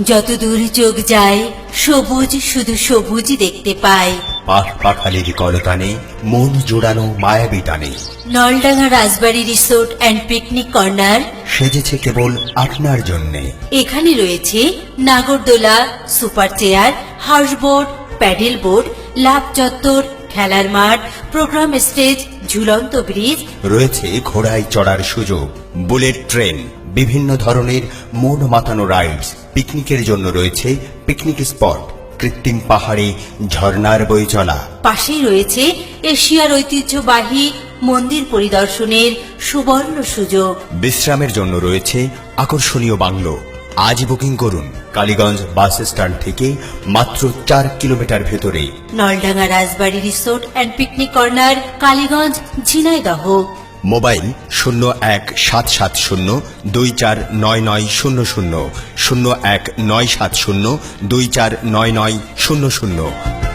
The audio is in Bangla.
যত দূর চোখ যায় সবুজ শুধু সবুজই দেখতে পায়। পাখ পাখালির কলতানে মন জোড়ানো মায়াবী টানে। Naldanga Rajbari resort and picnic corner সেজেছে কেবল আপনার জন্যে। এখানে রয়েছে নাগরদোলা, super chair, houseboat, paddle boat, love চত্বর, খেলার মাঠ, প্রোগ্রাম স্টেজ, ঝুলন্ত ব্রিজ। রয়েছে ঘোড়ায় চড়ার সুযোগ, বুলেট ট্রেন, বিভিন্ন ধরনের মন মাতানো রাইডস। পিকনিকের জন্য রয়েছে পিকনিক স্পট, কৃত্রিম পাহাড়ে ঝর্ণার বই চলা। পাশেই রয়েছে এশিয়ার ঐতিহ্যবাহী মন্দির পরিদর্শনের সুবর্ণ সুযোগ। বিশ্রামের জন্য রয়েছে আকর্ষণীয় বাংলো। আজ বুকিং করুন কালীগঞ্জ বাস স্ট্যান্ড থেকে মাত্র 4 কিলোমিটার ভেতরে। Naldanga Rajbari resort and picnic corner, Kaliganj, Jhenaidah. Mobile 01-770-249900, 01-970-249900।